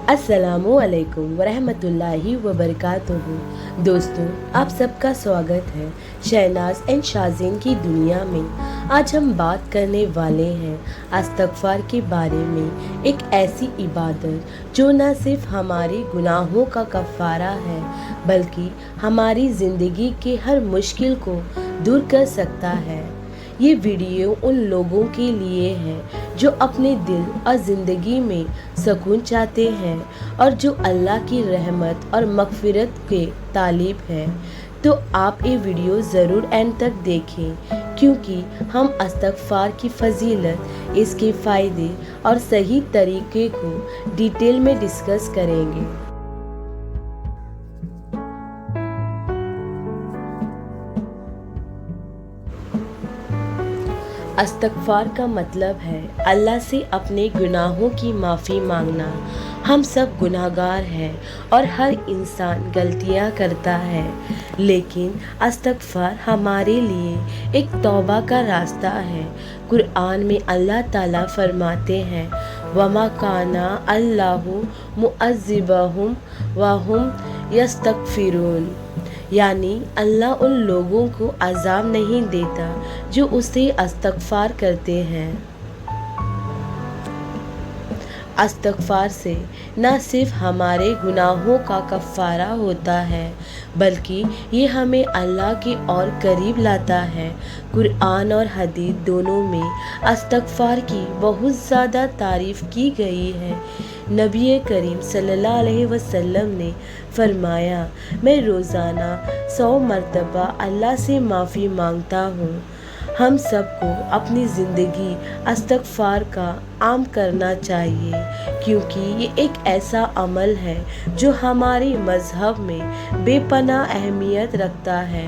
अस्सलामुअलैकुम वरहमतुल्लाहि वबरकातुहू। दोस्तों, आप सबका स्वागत है शहनाज एंड शाज़ीन की दुनिया में। आज हम बात करने वाले हैं इस्तग़फ़ार के बारे में, एक ऐसी इबादत जो न सिर्फ हमारे गुनाहों का कफ़ारा है बल्कि हमारी ज़िंदगी के हर मुश्किल को दूर कर सकता है। ये वीडियो उन लोगों के लिए है जो अपने दिल और ज़िंदगी में सुकून चाहते हैं और जो अल्लाह की रहमत और मग़फ़िरत के तालिब हैं। तो आप ये वीडियो ज़रूर एंड तक देखें, क्योंकि हम इस्तग़फ़ार की फ़जीलत, इसके फ़ायदे और सही तरीके को डिटेल में डिस्कस करेंगे। इस्तग़फ़ार का मतलब है अल्लाह से अपने गुनाहों की माफ़ी मांगना। हम सब गुनाहगार हैं और हर इंसान गलतियां करता है, लेकिन इस्तग़फ़ार हमारे लिए एक तौबा का रास्ता है। कुरान में अल्लाह ताला फरमाते हैं, वमा काना अल्लाहु मुअज़्ज़िबहुम वहुम यस्तग़फ़िरून, यानी अल्लाह उन लोगों को अज़ाब नहीं देता जो उसे इस्तग़फ़ार करते हैं। इस्तग़फ़ार से न सिर्फ हमारे गुनाहों का कफ़ारा होता है बल्कि ये हमें अल्लाह के और करीब लाता है। कुरान और हदीस दोनों में इस्तग़फ़ार की बहुत ज़्यादा तारीफ़ की गई है। नबी करीम सल्लल्लाहु अलैहि वसल्लम ने फरमाया, मैं रोज़ाना 100 मरतबा अल्लाह से माफ़ी मांगता हूँ। हम सबको अपनी ज़िंदगी इस्तग़फ़ार का आम करना चाहिए, क्योंकि ये एक ऐसा अमल है जो हमारे मज़हब में बेपनाह अहमियत रखता है।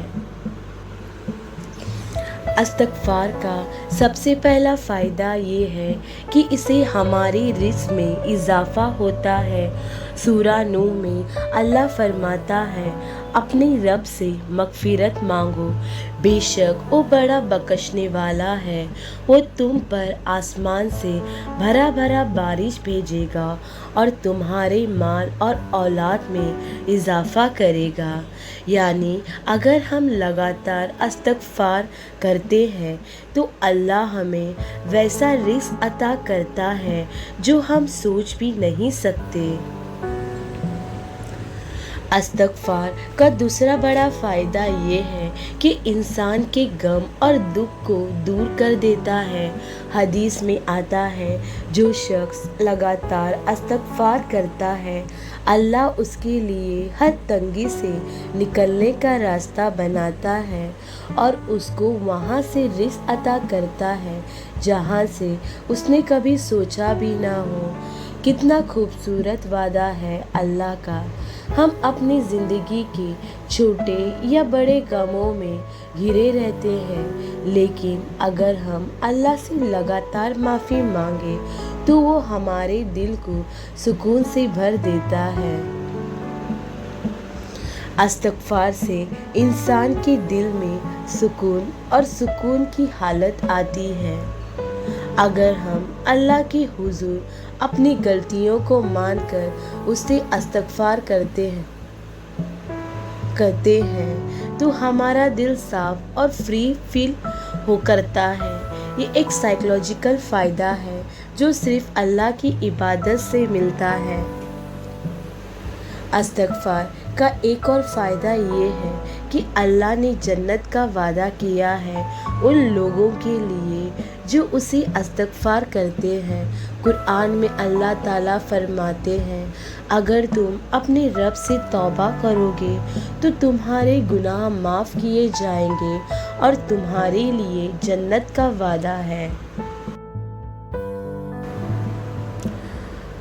इस्तग़फ़ार का सबसे पहला फ़ायदा ये है कि इससे हमारी रिज़्क़ में इजाफ़ा होता है। सूरा नूह में अल्लाह फरमाता है, अपने रब से मग़फ़िरत मांगो, बेशक वो बड़ा बख्शने वाला है। वो तुम पर आसमान से भरा भरा बारिश भेजेगा और तुम्हारे माल और औलाद में इजाफ़ा करेगा। यानी अगर हम लगातार इस्तग़फ़ार करते हैं तो अल्लाह हमें वैसा रिज़्क़ अता करता है जो हम सोच भी नहीं सकते। इस्तग़फ़ार का दूसरा बड़ा फ़ायदा ये है कि इंसान के गम और दुख को दूर कर देता है। हदीस में आता है, जो शख्स लगातार इस्तग़फ़ार करता है अल्लाह उसके लिए हर तंगी से निकलने का रास्ता बनाता है और उसको वहाँ से रिज़्क़ अता करता है जहाँ से उसने कभी सोचा भी ना हो। कितना खूबसूरत वादा है अल्लाह का। हम अपनी ज़िंदगी के छोटे या बड़े गमों में घिरे रहते हैं, लेकिन अगर हम अल्लाह से लगातार माफ़ी मांगे तो वो हमारे दिल को सुकून से भर देता है। इस्तग़फ़ार से इंसान के दिल में सुकून और सुकून की हालत आती है। अगर हम अल्लाह के हुज़ूर अपनी गलतियों को मानकर उससे इस्तग़फ़ार करते हैं तो हमारा दिल साफ और फ्री फील हो करता है। ये एक साइकोलॉजिकल फ़ायदा है जो सिर्फ अल्लाह की इबादत से मिलता है। इस्तग़फ़ार का एक और फ़ायदा ये है कि अल्लाह ने जन्नत का वादा किया है उन लोगों के लिए जो उसे इस्तग़फ़ार करते हैं। कुरान में अल्लाह ताला फरमाते हैं, अगर तुम अपने रब से तौबा करोगे तो तुम्हारे गुनाह माफ़ किए जाएंगे और तुम्हारे लिए जन्नत का वादा है।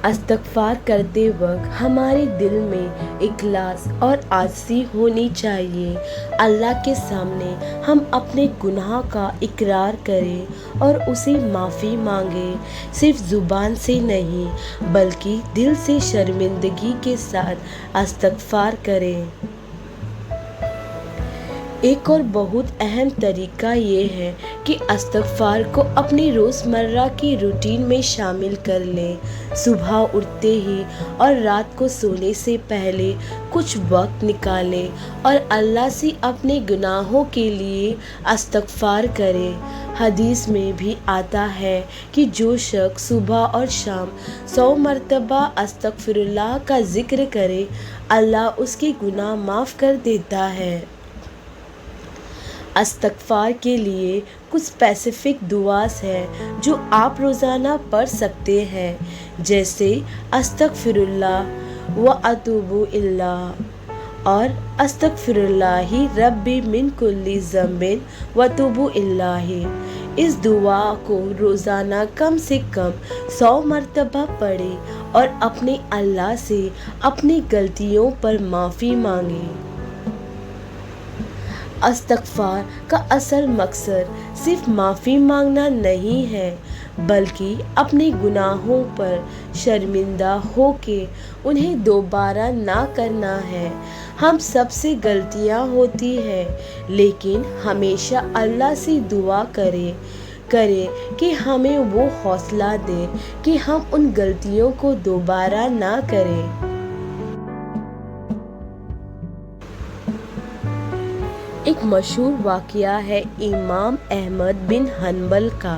इस्तग़फ़ार करते वक्त हमारे दिल में इखलास और आजिज़ी होनी चाहिए। अल्लाह के सामने हम अपने गुनाह का इकरार करें और उसे माफ़ी मांगे, सिर्फ ज़ुबान से नहीं बल्कि दिल से शर्मिंदगी के साथ इस्तग़फ़ार करें। ایک اور بہت اہم طریقہ یہ ہے کہ استغفار کو اپنی روزمرہ کی روٹین میں شامل کر لیں۔ صبح اٹھتے ہی اور رات کو سونے سے پہلے کچھ وقت نکالیں اور اللہ سے اپنے گناہوں کے لیے استغفار کریں۔ حدیث میں بھی آتا ہے کہ جو شخص صبح اور شام 100 مرتبہ استغفر اللہ کا ذکر کرے، اللہ اس کے گناہ معاف کر دیتا ہے۔ استغفار کے لیے کچھ اسپیسیفک دعاز ہیں جو آپ روزانہ پڑھ سکتے ہیں، جیسے استغفر اللہ و اتوب الیہ اور استغفر اللہ ربی من کل ذنب و اتوب الیہ۔ اس دعا کو روزانہ کم سے کم 100 مرتبہ پڑھیں اور اپنے اللہ سے اپنی غلطیوں پر معافی مانگیں۔ استغفار کا اصل مقصد صرف معافی مانگنا نہیں ہے، بلکہ اپنے گناہوں پر شرمندہ ہو کے انہیں دوبارہ نہ کرنا ہے۔ ہم سب سے غلطیاں ہوتی ہیں، لیکن ہمیشہ اللہ سے دعا کریں کہ ہمیں وہ حوصلہ دے کہ ہم ان غلطیوں کو دوبارہ نہ کریں۔ ایک مشہور واقعہ ہے امام احمد بن حنبل کا،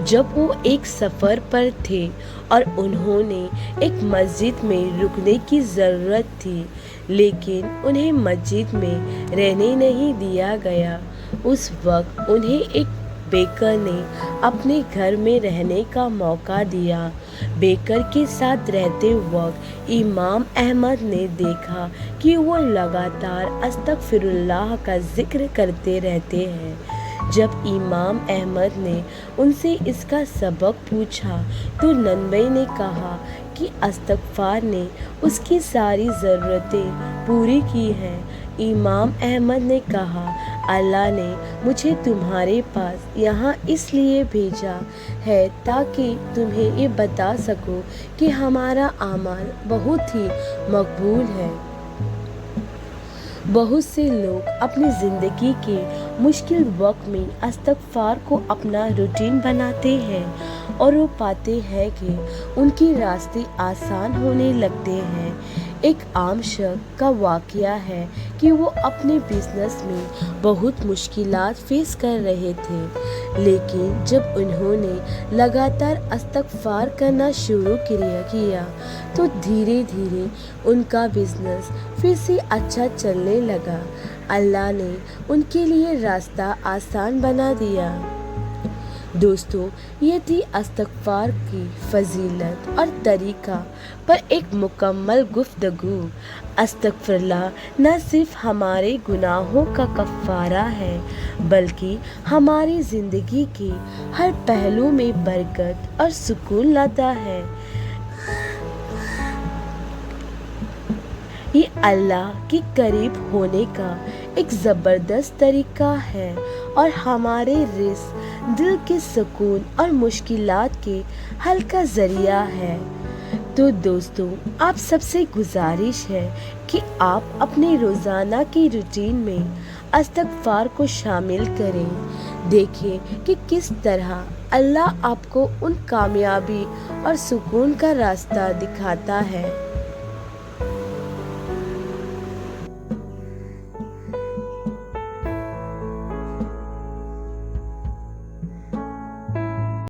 جب وہ ایک سفر پر تھے اور انہوں نے ایک مسجد میں رکنے کی ضرورت تھی، لیکن انہیں مسجد میں رہنے نہیں دیا گیا۔ اس وقت انہیں ایک بیکر نے اپنے گھر میں رہنے کا موقع دیا۔ بیکر کے ساتھ رہتے وقت امام احمد نے دیکھا کہ وہ لگاتار استغفر اللہ کا ذکر کرتے رہتے ہیں۔ جب امام احمد نے ان سے اس کا سبب پوچھا تو ننوے نے کہا کہ استغفار نے اس کی ساری ضرورتیں پوری کی ہیں۔ امام احمد نے کہا، اللہ نے مجھے تمہارے پاس یہاں اس لیے بھیجا ہے تاکہ تمہیں یہ بتا سکوں کہ ہمارا اعمال بہت ہی مقبول ہے۔ بہت سے لوگ اپنی زندگی کے مشکل وقت میں استغفار کو اپنا روٹین بناتے ہیں اور وہ پاتے ہیں کہ ان کے راستے آسان ہونے لگتے ہیں۔ ایک عام شخص کا واقعہ ہے کہ وہ اپنے بزنس میں بہت مشکلات فیس کر رہے تھے، لیکن جب انہوں نے لگاتار استغفار کرنا شروع کیا تو دھیرے دھیرے ان کا بزنس پھر سے اچھا چلنے لگا۔ اللہ نے ان کے لیے راستہ آسان بنا دیا۔ دوستو، یہ تھی استغفار کی فضیلت اور طریقہ پر ایک مکمل گفتگو۔ استغفر اللہ نہ صرف ہمارے گناہوں کا کفارہ ہے، بلکہ ہماری زندگی کے ہر پہلو میں برکت اور سکون لاتا ہے۔ یہ اللہ کے قریب ہونے کا ایک زبردست طریقہ ہے اور ہمارے رزق، دل کے سکون اور مشکلات کے حل کا ذریعہ ہے۔ تو دوستو، آپ سب سے گزارش ہے کہ آپ اپنے روزانہ کی روٹین میں استغفار کو شامل کریں۔ دیکھیں کہ کس طرح اللہ آپ کو ان کامیابی اور سکون کا راستہ دکھاتا ہے۔